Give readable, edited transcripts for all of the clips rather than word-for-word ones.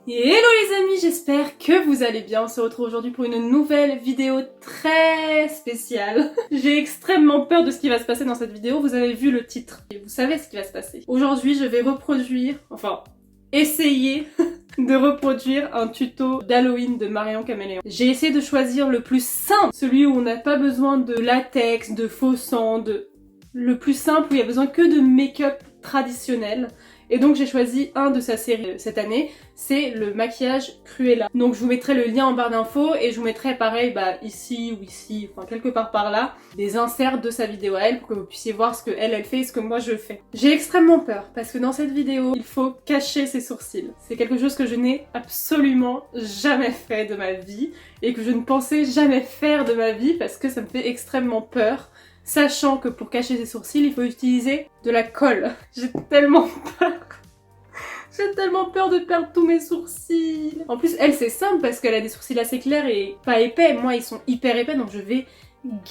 Et hello les amis, j'espère que vous allez bien. On se retrouve aujourd'hui pour une nouvelle vidéo très spéciale. J'ai extrêmement peur de ce qui va se passer dans cette vidéo. Vous avez vu le titre et vous savez ce qui va se passer. Aujourd'hui, je vais essayer de reproduire un tuto d'Halloween de Marion Caméléon. J'ai essayé de choisir le plus simple, celui où on n'a pas besoin de latex, de faux sang, le plus simple où il y a besoin que de make-up traditionnel. Et donc j'ai choisi un de sa série cette année, c'est le maquillage Cruella. Donc je vous mettrai le lien en barre d'infos et je vous mettrai pareil ici ou ici, enfin quelque part par là, des inserts de sa vidéo à elle pour que vous puissiez voir ce que elle fait et ce que moi je fais. J'ai extrêmement peur parce que dans cette vidéo, il faut cacher ses sourcils. C'est quelque chose que je n'ai absolument jamais fait de ma vie et que je ne pensais jamais faire de ma vie parce que ça me fait extrêmement peur. Sachant que pour cacher ses sourcils, il faut utiliser de la colle. J'ai tellement peur. J'ai tellement peur de perdre tous mes sourcils. En plus, elle, c'est simple parce qu'elle a des sourcils assez clairs et pas épais. Moi, ils sont hyper épais, donc je vais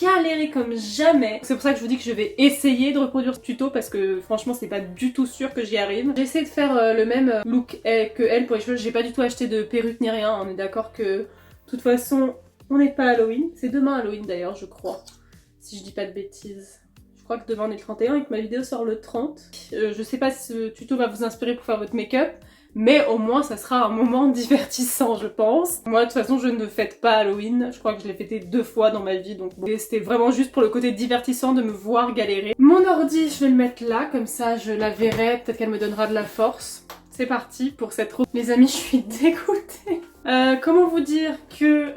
galérer comme jamais. C'est pour ça que je vous dis que je vais essayer de reproduire ce tuto parce que franchement, c'est pas du tout sûr que j'y arrive. J'ai essayé de faire le même look que elle pour les cheveux. J'ai pas du tout acheté de perruque ni rien. On est d'accord que, de toute façon, on n'est pas Halloween. C'est demain Halloween d'ailleurs, je crois. Si je dis pas de bêtises. Je crois que demain on est le 31 et que ma vidéo sort le 30. Je sais pas si ce tuto va vous inspirer pour faire votre make-up, mais au moins ça sera un moment divertissant je pense. Moi de toute façon je ne fête pas Halloween, je crois que je l'ai fêté 2 fois dans ma vie, donc bon. C'était vraiment juste pour le côté divertissant de me voir galérer. Mon ordi je vais le mettre là, comme ça je la verrai, peut-être qu'elle me donnera de la force. C'est parti pour cette route. Les amis, je suis dégoûtée. Comment vous dire que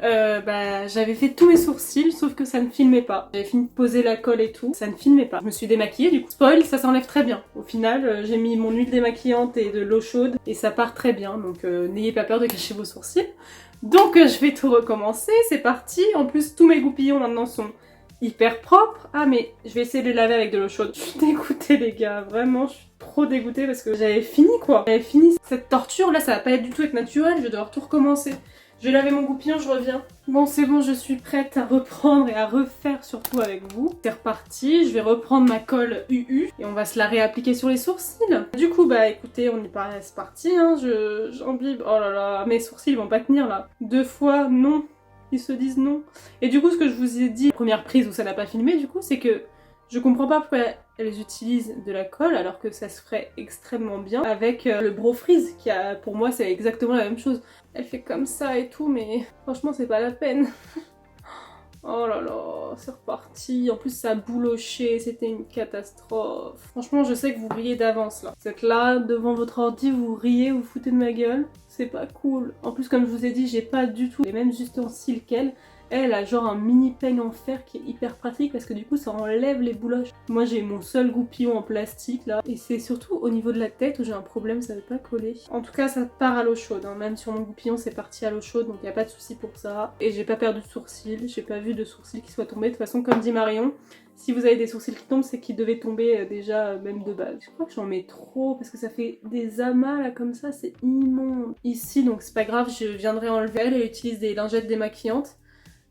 j'avais fait tous mes sourcils, sauf que ça ne filmait pas. J'avais fini de poser la colle et tout, ça ne filmait pas. Je me suis démaquillée, du coup, spoil, ça s'enlève très bien. Au final, j'ai mis mon huile démaquillante et de l'eau chaude, et ça part très bien, donc n'ayez pas peur de cacher vos sourcils. Donc je vais tout recommencer, c'est parti. En plus, tous mes goupillons maintenant sont hyper propres. Ah mais je vais essayer de les laver avec de l'eau chaude. Je suis dégoûtée les gars, vraiment je suis trop dégoûtée parce que j'avais fini quoi. J'avais fini cette torture là, ça va pas du tout être naturel, je vais devoir tout recommencer. Je vais laver mon goupillon, je reviens. Bon c'est bon, je suis prête à reprendre et à refaire surtout avec vous. C'est reparti, je vais reprendre ma colle UU et on va se la réappliquer sur les sourcils. Du coup écoutez, on est pas, c'est parti hein, j'embibe. Oh là là, mes sourcils vont pas tenir là. 2 fois, non. Ils se disent non. Et du coup, ce que je vous ai dit, première prise où ça n'a pas filmé, du coup, c'est que je comprends pas pourquoi elles utilisent de la colle alors que ça se ferait extrêmement bien avec le Bro Freeze qui a, pour moi, c'est exactement la même chose. Elle fait comme ça et tout, mais franchement, c'est pas la peine. Oh là là, c'est reparti. En plus, ça a bouloché, c'était une catastrophe. Franchement, je sais que vous riez d'avance là. Vous êtes là, devant votre ordi, vous riez, vous foutez de ma gueule. C'est pas cool. En plus, comme je vous ai dit, j'ai pas du tout les mêmes ustensiles qu'elle. Elle a genre un mini peigne en fer qui est hyper pratique parce que du coup ça enlève les bouloches. Moi j'ai mon seul goupillon en plastique là et c'est surtout au niveau de la tête où j'ai un problème, ça veut pas coller. En tout cas ça part à l'eau chaude, hein. Même sur mon goupillon c'est parti à l'eau chaude donc y a pas de souci pour ça. Et j'ai pas perdu de sourcils, j'ai pas vu de sourcils qui soient tombés. De toute façon comme dit Marion, si vous avez des sourcils qui tombent c'est qu'ils devaient tomber déjà même de base. Je crois que j'en mets trop parce que ça fait des amas là comme ça, c'est immonde. Ici donc c'est pas grave, je viendrai enlever. Elle utilise des lingettes démaquillantes.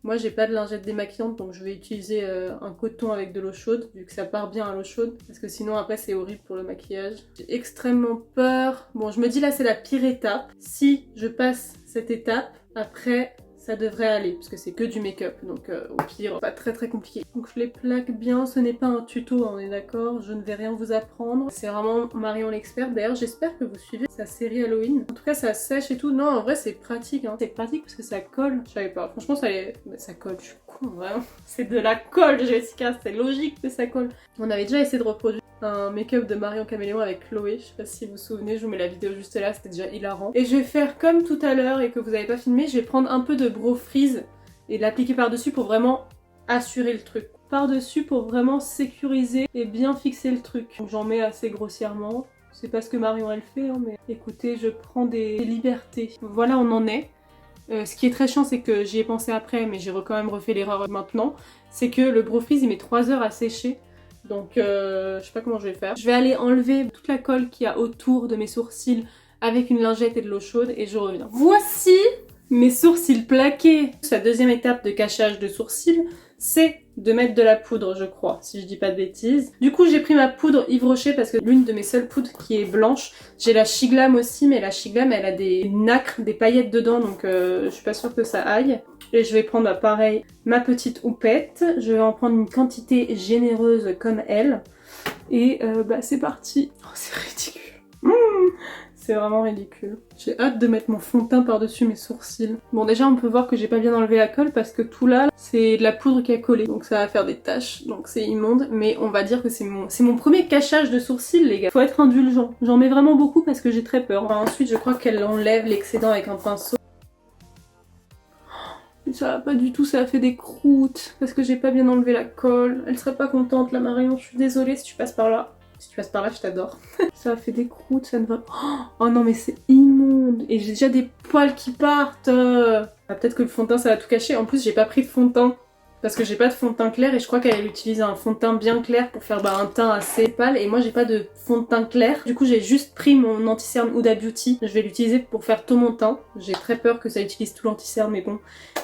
Moi j'ai pas de lingette démaquillante donc je vais utiliser un coton avec de l'eau chaude vu que ça part bien à l'eau chaude parce que sinon après c'est horrible pour le maquillage. J'ai extrêmement peur. Bon je me dis là c'est la pire étape. Si je passe cette étape, après ça devrait aller parce que c'est que du make-up donc au pire pas très compliqué. Donc je les plaque bien, ce n'est pas un tuto on est d'accord, je ne vais rien vous apprendre. C'est vraiment Marion l'experte. D'ailleurs j'espère que vous suivez sa série Halloween. En tout cas ça sèche et tout, non en vrai c'est pratique hein. C'est pratique parce que ça colle, je savais pas, franchement ça colle, je suis con vraiment. C'est de la colle Jessica, c'est logique que ça colle. On avait déjà essayé de reproduire un make-up de Marion Caméléon avec Chloé, je sais pas si vous vous souvenez, je vous mets la vidéo juste là, c'était déjà hilarant. Et je vais faire comme tout à l'heure et que vous avez pas filmé, je vais prendre un peu de Bro Freeze et l'appliquer par-dessus pour vraiment assurer le truc. Par-dessus pour vraiment sécuriser et bien fixer le truc. Donc j'en mets assez grossièrement, c'est pas ce que Marion elle fait, hein, mais écoutez, je prends des libertés. Voilà, on en est. Ce qui est très chiant, c'est que j'y ai pensé après, mais j'ai quand même refait l'erreur maintenant, c'est que le Bro Freeze il met 3 heures à sécher. Donc je sais pas comment je vais faire. Je vais aller enlever toute la colle qu'il y a autour de mes sourcils avec une lingette et de l'eau chaude et je reviens. Voici mes sourcils plaqués. La deuxième étape de cachage de sourcils, c'est de mettre de la poudre, je crois, si je dis pas de bêtises. Du coup, j'ai pris ma poudre Yves Rocher parce que l'une de mes seules poudres qui est blanche. J'ai la Shiglam aussi, mais la Shiglam, elle a des nacres, des paillettes dedans, donc je suis pas sûre que ça aille. Et je vais prendre, bah, pareil, ma petite houppette. Je vais en prendre une quantité généreuse comme elle. Et bah, c'est parti. Oh, c'est ridicule. C'est vraiment ridicule. J'ai hâte de mettre mon fond de teint par-dessus mes sourcils. Bon, déjà on peut voir que j'ai pas bien enlevé la colle parce que tout là, c'est de la poudre qui a collé. Donc ça va faire des taches, donc c'est immonde. Mais on va dire que c'est mon premier cachage de sourcils, les gars. Faut être indulgent. J'en mets vraiment beaucoup parce que j'ai très peur. Enfin, ensuite, je crois qu'elle enlève l'excédent avec un pinceau. Ça va pas du tout, ça a fait des croûtes parce que j'ai pas bien enlevé la colle. Elle serait pas contente, la Marion. Je suis désolée si tu passes par là. Si tu passes par là, je t'adore. Ça a fait des croûtes, ça ne va pas. Oh non, mais c'est immonde. Et j'ai déjà des poils qui partent. Ah, peut-être que le fond de teint, ça va tout cacher. En plus, j'ai pas pris de fond de teint. Parce que j'ai pas de fond de teint clair et je crois qu'elle utilise un fond de teint bien clair pour faire un teint assez pâle et moi j'ai pas de fond de teint clair. Du coup j'ai juste pris mon anti-cerne Huda Beauty. Je vais l'utiliser pour faire tout mon teint. J'ai très peur que ça utilise tout l'anti-cerne mais bon,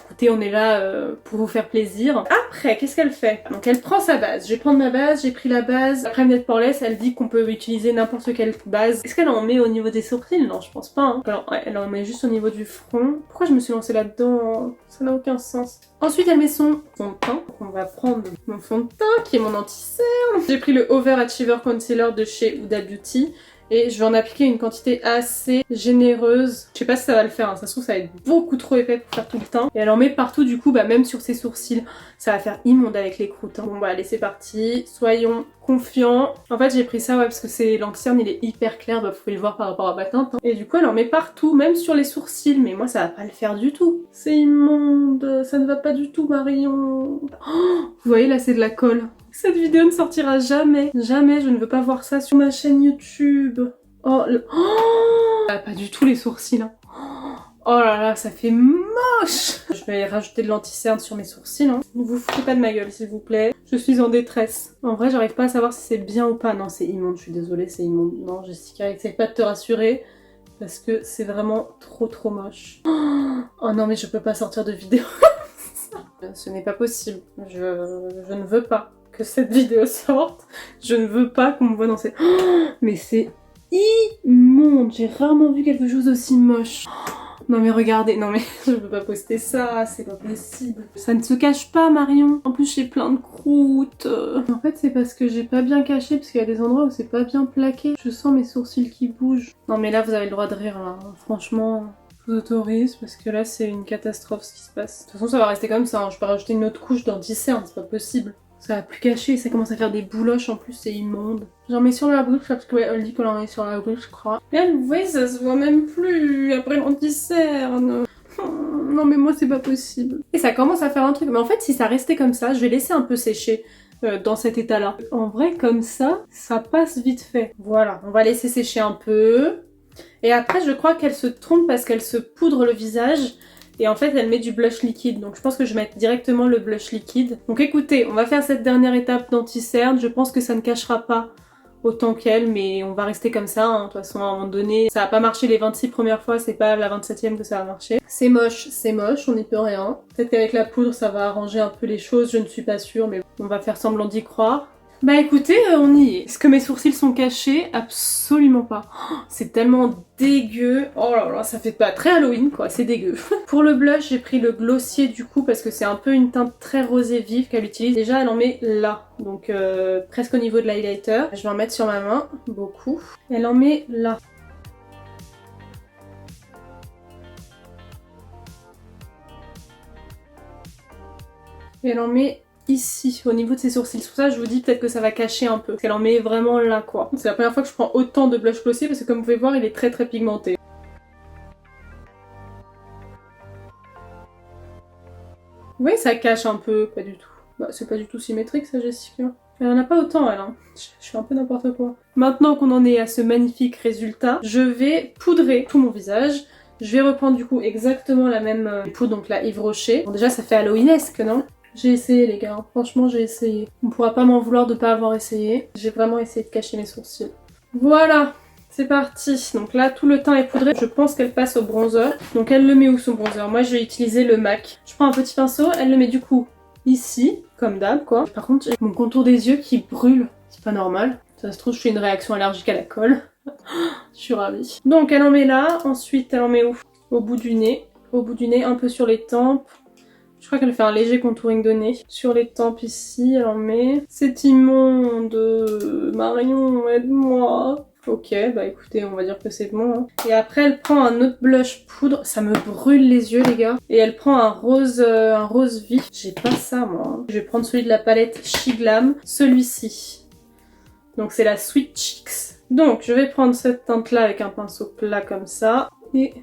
écoutez on est là pour vous faire plaisir. Après qu'est-ce qu'elle fait? Donc elle prend sa base. Je vais prendre ma base, j'ai pris la base. Après Net Poreless elle dit qu'on peut utiliser n'importe quelle base. Est-ce qu'elle en met au niveau des sourcils? Non je pense pas. Hein. Alors, ouais, elle en met juste au niveau du front. Pourquoi je me suis lancée là-dedans? Ça n'a aucun sens. Ensuite elle met son fond de teint. On va prendre mon fond de teint qui est mon anti-cerne. J'ai pris le Overachiever Concealer de chez Huda Beauty. Et je vais en appliquer une quantité assez généreuse. Je sais pas si ça va le faire, hein. Ça se trouve ça va être beaucoup trop épais pour faire tout le teint. Et elle en met partout du coup, bah même sur ses sourcils. Ça va faire immonde avec les croûtes. Hein. Bon bah allez c'est parti, soyons confiants. En fait j'ai pris ça ouais parce que c'est l'anti-cerne il est hyper clair, bah vous pouvez le voir par rapport à ma teinte. Hein. Et du coup elle en met partout, même sur les sourcils. Mais moi ça va pas le faire du tout. C'est immonde, ça ne va pas du tout Marion. Oh, vous voyez là c'est de la colle. Cette vidéo ne sortira jamais. Jamais, je ne veux pas voir ça sur ma chaîne YouTube. Oh, pas du tout les sourcils. Hein. Oh là là, ça fait moche. Je vais rajouter de l'anti-cerne sur mes sourcils. Hein. Ne vous foutez pas de ma gueule, s'il vous plaît. Je suis en détresse. En vrai, j'arrive pas à savoir si c'est bien ou pas. Non, c'est immonde, je suis désolée, c'est immonde. Non, Jessica, essaye pas de te rassurer. Parce que c'est vraiment trop moche. Oh non, mais je peux pas sortir de vidéo. Ce n'est pas possible. Je ne veux pas que cette vidéo sorte. Je ne veux pas qu'on me voit dans cette... Oh, mais c'est immonde. J'ai rarement vu quelque chose d'aussi moche. Non mais regardez, non mais je peux pas poster ça, c'est pas possible. Ça ne se cache pas Marion. En plus j'ai plein de croûtes. En fait c'est parce que j'ai pas bien caché, parce qu'il y a des endroits où c'est pas bien plaqué. Je sens mes sourcils qui bougent. Non mais là vous avez le droit de rire là. Franchement... Je vous autorise parce que là c'est une catastrophe ce qui se passe. De toute façon ça va rester comme ça, hein. Je peux rajouter une autre couche d'anti-cerne, c'est pas possible. Ça va plus cacher, ça commence à faire des bouloches en plus, c'est immonde. J'en mets sur la bouche parce qu'elle dit qu'on en met sur la bouche je crois. Et vous voyez ça se voit même plus après l'anti-cerne. Non mais moi c'est pas possible. Et ça commence à faire un truc, mais en fait si ça restait comme ça, je vais laisser un peu sécher. Dans cet état là. En vrai comme ça passe vite fait. Voilà, on va laisser sécher un peu. Et après je crois qu'elle se trompe parce qu'elle se poudre le visage et en fait elle met du blush liquide, donc je pense que je vais mettre directement le blush liquide. Donc écoutez, on va faire cette dernière étape d'anti-cerne, je pense que ça ne cachera pas autant qu'elle, mais on va rester comme ça, hein. De toute façon à un moment donné, ça va pas marcher les 26 premières fois, c'est pas la 27e que ça va marcher. C'est moche, on n'y peut rien. Peut-être qu'avec la poudre ça va arranger un peu les choses, je ne suis pas sûre, mais on va faire semblant d'y croire. Bah écoutez, on y est. Est-ce que mes sourcils sont cachés? Absolument pas. Oh, c'est tellement dégueu. Oh là là, ça fait pas très Halloween quoi, c'est dégueu. Pour le blush, j'ai pris le Glossier du coup parce que c'est un peu une teinte très rosée vive qu'elle utilise. Déjà, elle en met là, donc presque au niveau de l'highlighter. Je vais en mettre sur ma main, beaucoup. Elle en met là. Et elle en met ici, au niveau de ses sourcils. C'est pour ça que je vous dis peut-être que ça va cacher un peu. Parce qu'elle en met vraiment là, quoi. C'est la première fois que je prends autant de blush glossé parce que comme vous pouvez voir, il est très pigmenté. Vous voyez, ça cache un peu. Pas du tout. Bah, c'est pas du tout symétrique, ça, Jessica. Elle en a pas autant, elle, hein. Je fais un peu n'importe quoi. Maintenant qu'on en est à ce magnifique résultat, je vais poudrer tout mon visage. Je vais reprendre du coup exactement la même poudre, donc la Yves Rocher. Bon, déjà, ça fait Halloweenesque, non ? J'ai essayé les gars, franchement j'ai essayé. On pourra pas m'en vouloir de pas avoir essayé. J'ai vraiment essayé de cacher mes sourcils. Voilà, c'est parti. Donc là tout le teint est poudré. Je pense qu'elle passe au bronzer. Donc elle le met où son bronzer? Moi je vais utiliser le MAC. Je prends un petit pinceau, elle le met du coup ici, comme d'hab quoi. Par contre j'ai mon contour des yeux qui brûle, c'est pas normal. Ça se trouve je fais une réaction allergique à la colle. Je suis ravie. Donc elle en met là, ensuite elle en met où? Au bout du nez. Au bout du nez, un peu sur les tempes. Je crois qu'elle fait un léger contouring de nez. Sur les tempes ici, elle en met. C'est immonde. Marion, aide-moi. Ok, bah écoutez, on va dire que c'est bon. Hein. Et après, elle prend un autre blush poudre. Ça me brûle les yeux, les gars. Et elle prend un rose vif. J'ai pas ça, moi. Hein. Je vais prendre celui de la palette She Glam. Celui-ci. Donc c'est la Sweet Cheeks. Donc, je vais prendre cette teinte-là avec un pinceau plat comme ça. Et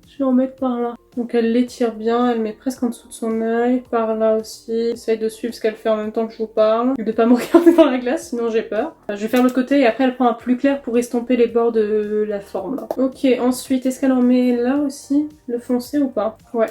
je vais en mettre par là. Donc elle l'étire bien, elle met presque en dessous de son œil, par là aussi. Essaye de suivre ce qu'elle fait en même temps que je vous parle. Et de pas me regarder dans la glace, sinon j'ai peur. Je vais faire le côté et après elle prend un plus clair pour estomper les bords de la forme là. Ok, ensuite, est-ce qu'elle en met là aussi? Le foncé ou pas? Ouais.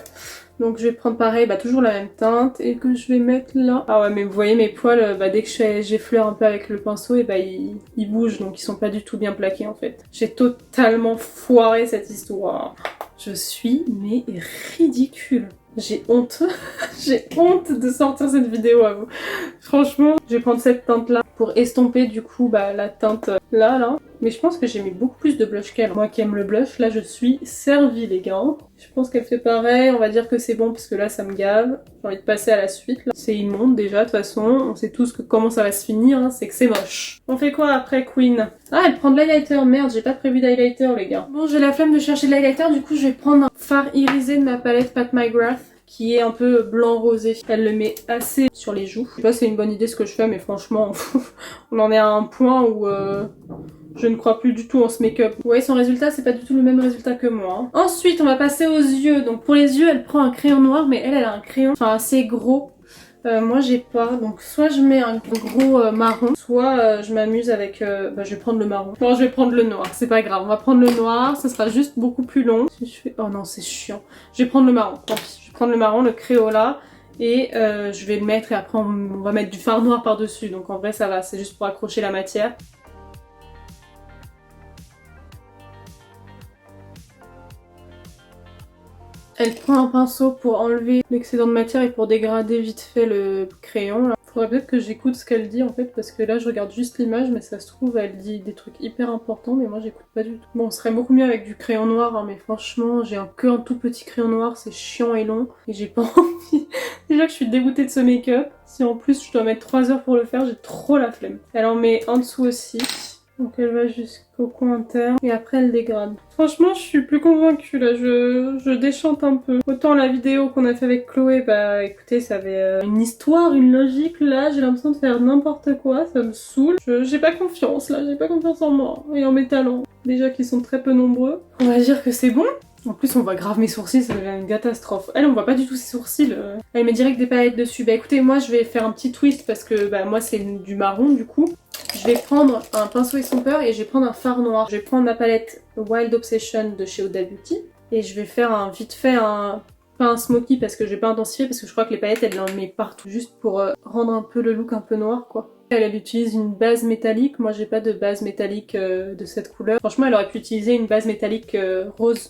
Donc je vais prendre pareil, bah toujours la même teinte et que je vais mettre là. Ah ouais mais vous voyez mes poils, bah dès que j'effleure un peu avec le pinceau et bah ils bougent donc ils sont pas du tout bien plaqués en fait. J'ai totalement foiré cette histoire. Je suis mais ridicule. J'ai honte. J'ai honte de sortir cette vidéo à vous. Franchement, je vais prendre cette teinte là pour estomper du coup bah, la teinte là. Mais je pense que j'ai mis beaucoup plus de blush qu'elle. Moi qui aime le blush, là je suis servie les gars. Je pense qu'elle fait pareil, on va dire que c'est bon parce que là ça me gave. J'ai envie de passer à la suite. C'est immonde déjà de toute façon. On sait tous comment ça va se finir, hein. C'est que c'est moche. On fait quoi après Queen? Ah elle prend de l'highlighter, merde j'ai pas prévu d'highlighter les gars. Bon j'ai la flemme de chercher de l'highlighter, du coup je vais prendre un fard irisé de ma palette Pat McGrath qui est un peu blanc rosé. Elle le met assez sur les joues. Je sais pas si c'est une bonne idée ce que je fais mais franchement on en est à un point où je ne crois plus du tout en ce make-up. Vous voyez son résultat, c'est pas du tout le même résultat que moi. Hein. Ensuite on va passer aux yeux. Donc pour les yeux elle prend un crayon noir mais elle a un crayon assez gros. Moi j'ai pas, donc soit je mets un gros marron, soit je m'amuse avec, bah je vais prendre le marron. Non je vais prendre le noir, c'est pas grave, on va prendre le noir, ça sera juste beaucoup plus long. Si je fais... Oh non c'est chiant, je vais prendre le marron, tant pis. Je vais prendre le marron, le Crayola, et je vais le mettre et après on va mettre du fard noir par dessus, donc en vrai ça va, c'est juste pour accrocher la matière. Elle prend un pinceau pour enlever l'excédent de matière et pour dégrader vite fait le crayon. Là. Faudrait peut-être que j'écoute ce qu'elle dit en fait parce que là je regarde juste l'image mais ça se trouve elle dit des trucs hyper importants mais moi j'écoute pas du tout. Bon on serait beaucoup mieux avec du crayon noir hein, mais franchement j'ai que un tout petit crayon noir, c'est chiant et long et j'ai pas envie. Déjà que je suis dégoûtée de ce make-up, si en plus je dois mettre 3 heures pour le faire j'ai trop la flemme. Elle en met en dessous aussi. Donc elle va jusqu'au coin interne et après elle dégrade. Franchement je suis plus convaincue là, je déchante un peu. Autant la vidéo qu'on a fait avec Chloé, bah écoutez ça avait une histoire, une logique. Là j'ai l'impression de faire n'importe quoi, ça me saoule. J'ai pas confiance là, j'ai pas confiance en moi et en mes talents. Déjà qu'ils sont très peu nombreux. On va dire que c'est bon. En plus on voit grave mes sourcils, ça devient une catastrophe. Elle on voit pas du tout ses sourcils. Elle met direct des paillettes dessus. Bah écoutez moi je vais faire un petit twist parce que bah moi c'est du marron du coup. Je vais prendre un pinceau estompeur et je vais prendre un fard noir. Je vais prendre ma palette Wild Obsession de chez Huda Beauty. Et je vais faire vite fait pas un smoky parce que je vais pas intensifier parce que je crois que les paillettes elle en met partout juste pour rendre un peu le look un peu noir quoi. Elle utilise une base métallique, moi j'ai pas de base métallique de cette couleur. Franchement elle aurait pu utiliser une base métallique rose.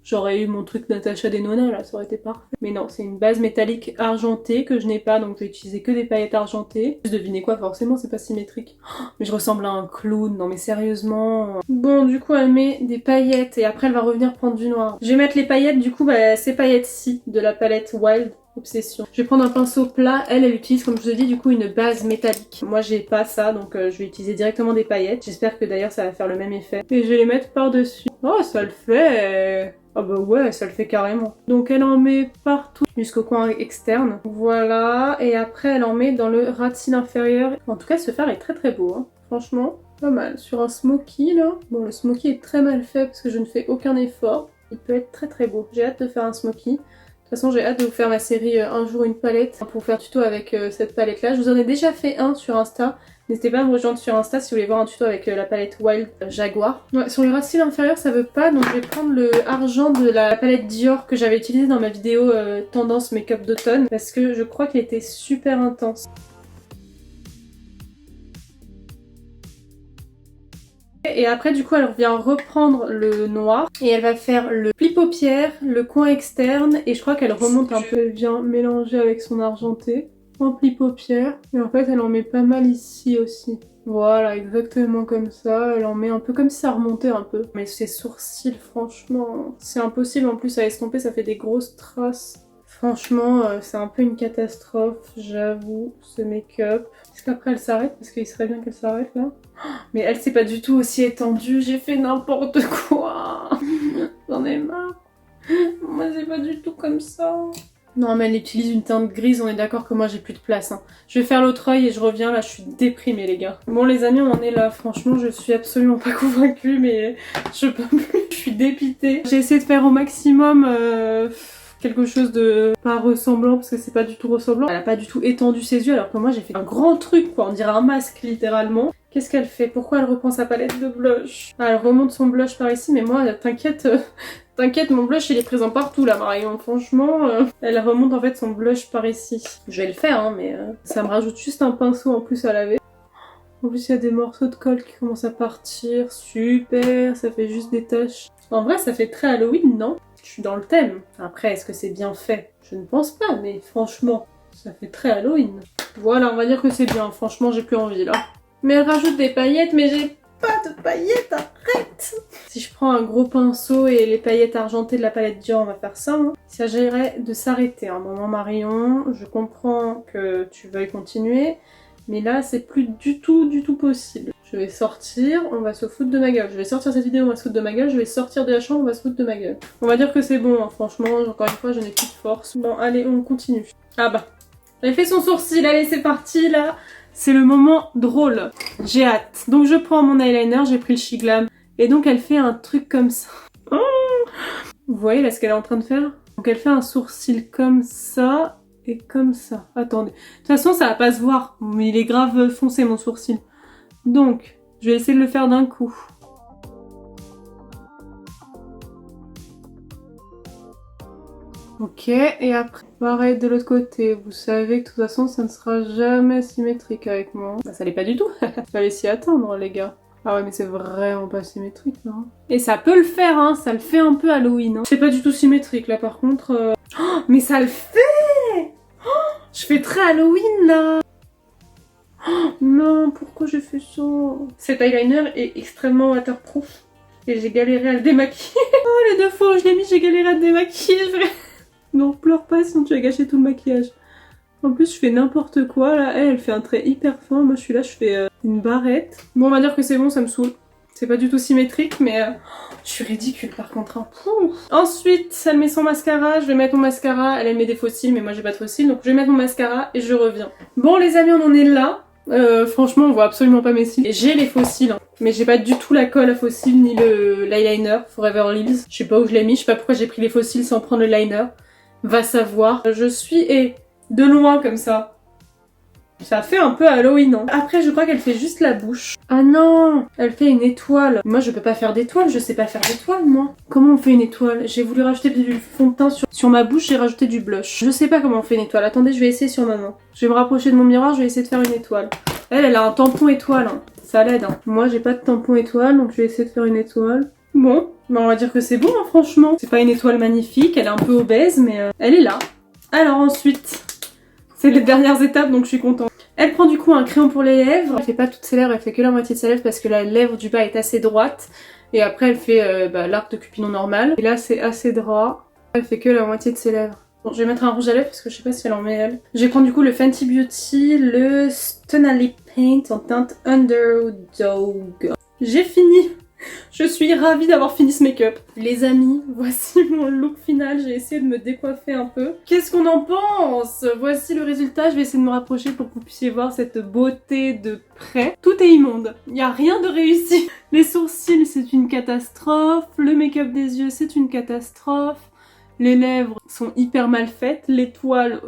J'aurais eu mon truc Natasha Denona là, ça aurait été parfait. Mais non, c'est une base métallique argentée que je n'ai pas, donc je vais utiliser que des paillettes argentées. Devinez quoi, forcément c'est pas symétrique. Oh, mais je ressemble à un clown, non mais sérieusement. Bon, du coup elle met des paillettes et après elle va revenir prendre du noir. Je vais mettre les paillettes, du coup bah ces paillettes-ci de la palette Wild Obsession. Je vais prendre un pinceau plat, elle utilise comme je vous ai dit du coup une base métallique. Moi j'ai pas ça donc je vais utiliser directement des paillettes. J'espère que d'ailleurs ça va faire le même effet. Et je vais les mettre par dessus. Oh ça le fait. Ah bah ouais, ça le fait carrément. Donc elle en met partout jusqu'au coin externe. Voilà, et après elle en met dans le ras de cils inférieur. En tout cas ce fard est très très beau, hein. Franchement, pas mal. Sur un smoky là, bon le smoky est très mal fait parce que je ne fais aucun effort. Il peut être très très beau. J'ai hâte de faire un smoky. De toute façon j'ai hâte de vous faire ma série un jour une palette pour faire tuto avec cette palette là. Je vous en ai déjà fait un sur Insta. N'hésitez pas à me rejoindre sur Insta si vous voulez voir un tuto avec la palette Wild Jaguar. Ouais, sur le ras de cils inférieur ça veut pas donc je vais prendre le argent de la palette Dior que j'avais utilisée dans ma vidéo tendance make-up d'automne parce que je crois qu'elle était super intense. Et après du coup elle revient reprendre le noir et elle va faire le pli paupière, le coin externe et je crois qu'elle remonte un peu. Elle vient mélanger avec son argenté. rempli paupières. Et en fait, elle en met pas mal ici aussi. Voilà, exactement comme ça. Elle en met un peu comme si ça remontait un peu. Mais ses sourcils, franchement, c'est impossible. En plus, à estomper, ça fait des grosses traces. Franchement, c'est un peu une catastrophe, j'avoue, ce make-up. Est-ce qu'après elle s'arrête? Parce qu'il serait bien qu'elle s'arrête là. Mais elle, c'est pas du tout aussi étendue. J'ai fait n'importe quoi. J'en ai marre. Moi, c'est pas du tout comme ça. Non, mais elle utilise une teinte grise, on est d'accord que moi j'ai plus de place. Hein. Je vais faire l'autre œil et je reviens, là je suis déprimée les gars. Bon les amis, on en est là, franchement je suis absolument pas convaincue, mais je peux plus, je suis dépitée. J'ai essayé de faire au maximum quelque chose de pas ressemblant, parce que c'est pas du tout ressemblant. Elle a pas du tout étendu ses yeux, alors que moi j'ai fait un grand truc quoi, on dirait un masque littéralement. Qu'est-ce qu'elle fait? Pourquoi elle reprend sa palette de blush? Ah, elle remonte son blush par ici, mais moi t'inquiète... T'inquiète, mon blush il est présent partout là Marion, franchement, elle remonte en fait son blush par ici. Je vais le faire hein, mais ça me rajoute juste un pinceau en plus à laver. En plus il y a des morceaux de colle qui commencent à partir, super, ça fait juste des taches. En vrai ça fait très Halloween, non? Je suis dans le thème. Après, est-ce que c'est bien fait? Je ne pense pas, mais franchement, ça fait très Halloween. Voilà, on va dire que c'est bien, franchement j'ai plus envie là. Mais elle rajoute des paillettes, mais j'ai pas de paillettes, arrête! Si je prends un gros pinceau et les paillettes argentées de la palette Dior, on va faire ça. Hein. Il s'agirait de s'arrêter un moment Marion. Je comprends que tu veuilles continuer, mais là c'est plus du tout possible. Je vais sortir, on va se foutre de ma gueule. Je vais sortir cette vidéo, on va se foutre de ma gueule. Je vais sortir de la chambre, on va se foutre de ma gueule. On va dire que c'est bon, hein. Franchement, encore une fois, je n'ai plus de force. Bon, allez, on continue. Ah bah, elle fait son sourcil, allez, c'est parti là. C'est le moment drôle. J'ai hâte. Donc je prends mon eyeliner, j'ai pris le Shiglam. Et donc elle fait un truc comme ça. Oh, vous voyez là ce qu'elle est en train de faire? Donc elle fait un sourcil comme ça et comme ça. Attendez. De toute façon ça va pas se voir. Mais il est grave foncé mon sourcil. Donc je vais essayer de le faire d'un coup. Ok, et après, pareil de l'autre côté. Vous savez que de toute façon, ça ne sera jamais symétrique avec moi. Bah, ça l'est pas du tout. Fallait s'y attendre, les gars. Ah ouais, mais c'est vraiment pas symétrique, là. Et ça peut le faire, hein. Ça le fait un peu Halloween. Hein. C'est pas du tout symétrique, là, par contre. Oh, mais ça le fait! Oh, je fais très Halloween, là. Oh, non, pourquoi j'ai fait ça? Cet eyeliner est extrêmement waterproof. Et j'ai galéré à le démaquiller. Oh, les 2 fois où je l'ai mis, j'ai galéré à le démaquiller. Non, pleure pas sinon tu vas gâcher tout le maquillage. En plus, je fais n'importe quoi là. Elle fait un trait hyper fin. Moi, je suis là, je fais une barrette. Bon, on va dire que c'est bon, ça me saoule. C'est pas du tout symétrique, mais je suis ridicule par contre. Hein. Ensuite, elle met son mascara. Je vais mettre mon mascara. Elle met des faux cils, mais moi j'ai pas de faux cils. Donc, je vais mettre mon mascara et je reviens. Bon, les amis, on en est là. Franchement, on voit absolument pas mes cils. Et j'ai les faux cils, hein. Mais j'ai pas du tout la colle à faux cils ni l'eyeliner Forever Lips. Je sais pas où je l'ai mis. Je sais pas pourquoi j'ai pris les faux cils sans prendre le liner. Va savoir. Je suis de loin comme ça. Ça fait un peu Halloween, hein. Après, je crois qu'elle fait juste la bouche. Ah non, elle fait une étoile. Moi, je peux pas faire d'étoile, je sais pas faire d'étoile, moi. Comment on fait une étoile? J'ai voulu rajouter du fond de teint sur ma bouche, j'ai rajouté du blush. Je sais pas comment on fait une étoile. Attendez, je vais essayer sur ma main. Je vais me rapprocher de mon miroir, je vais essayer de faire une étoile. Elle a un tampon étoile, hein. Ça l'aide, hein. Moi, j'ai pas de tampon étoile, donc je vais essayer de faire une étoile. Bon, bah on va dire que c'est bon, hein, franchement. C'est pas une étoile magnifique, elle est un peu obèse, mais elle est là. Alors ensuite, c'est les dernières étapes, donc je suis contente. Elle prend du coup un crayon pour les lèvres. Elle fait pas toutes ses lèvres, elle fait que la moitié de ses lèvres parce que la lèvre du bas est assez droite. Et après elle fait l'arc de Cupidon normal. Et là c'est assez droit. Elle fait que la moitié de ses lèvres. Bon, je vais mettre un rouge à lèvres parce que je sais pas si elle en met elle. Je vais prendre du coup le Fenty Beauty, le Stunali Paint en teinte Underdog. J'ai fini! Je suis ravie d'avoir fini ce make-up. Les amis, voici mon look final. J'ai essayé de me décoiffer un peu. Qu'est-ce qu'on en pense? Voici le résultat. Je vais essayer de me rapprocher pour que vous puissiez voir cette beauté de près. Tout est immonde. Il n'y a rien de réussi. Les sourcils, c'est une catastrophe. Le make-up des yeux, c'est une catastrophe. Les lèvres sont hyper mal faites. L'étoile,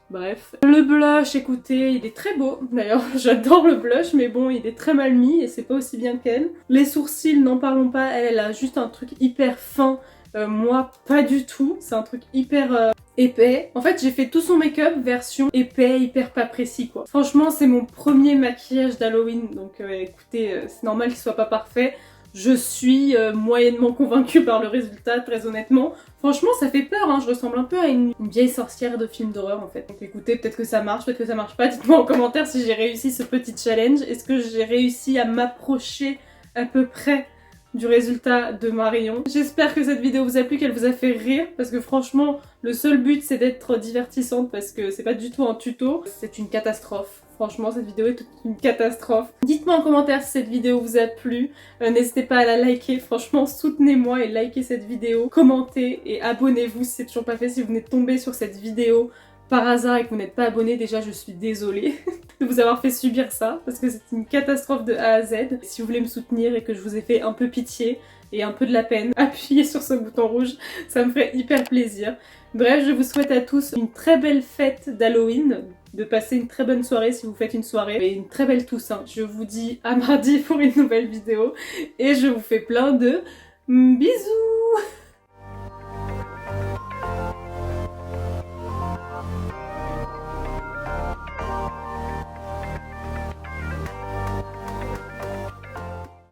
bref. Le blush, écoutez, il est très beau. D'ailleurs, j'adore le blush, mais bon, il est très mal mis et c'est pas aussi bien qu'elle. Les sourcils, n'en parlons pas. Elle a juste un truc hyper fin. Moi, pas du tout. C'est un truc hyper épais. En fait, j'ai fait tout son make-up version épais, hyper pas précis, quoi. Franchement, c'est mon premier maquillage d'Halloween. Donc, écoutez, c'est normal qu'il soit pas parfait. Je suis moyennement convaincue par le résultat, très honnêtement. Franchement, ça fait peur, hein. Je ressemble un peu à une vieille sorcière de film d'horreur en fait. Donc écoutez, peut-être que ça marche, peut-être que ça marche pas. Dites-moi en commentaire si j'ai réussi ce petit challenge. Est-ce que j'ai réussi à m'approcher à peu près du résultat de Marion? J'espère que cette vidéo vous a plu, qu'elle vous a fait rire, parce que franchement, le seul but c'est d'être divertissante, parce que c'est pas du tout un tuto, c'est une catastrophe. Franchement, cette vidéo est une catastrophe. Dites-moi en commentaire si cette vidéo vous a plu. N'hésitez pas à la liker. Franchement, soutenez-moi et likez cette vidéo. Commentez et abonnez-vous si c'est toujours pas fait. Si vous venez de tomber sur cette vidéo par hasard et que vous n'êtes pas abonné, déjà je suis désolée de vous avoir fait subir ça, parce que c'est une catastrophe de A à Z. Si vous voulez me soutenir et que je vous ai fait un peu pitié et un peu de la peine, appuyez sur ce bouton rouge, ça me ferait hyper plaisir. Bref, je vous souhaite à tous une très belle fête d'Halloween, de passer une très bonne soirée si vous faites une soirée, et une très belle Toussaint. Je vous dis à mardi pour une nouvelle vidéo, et je vous fais plein de bisous.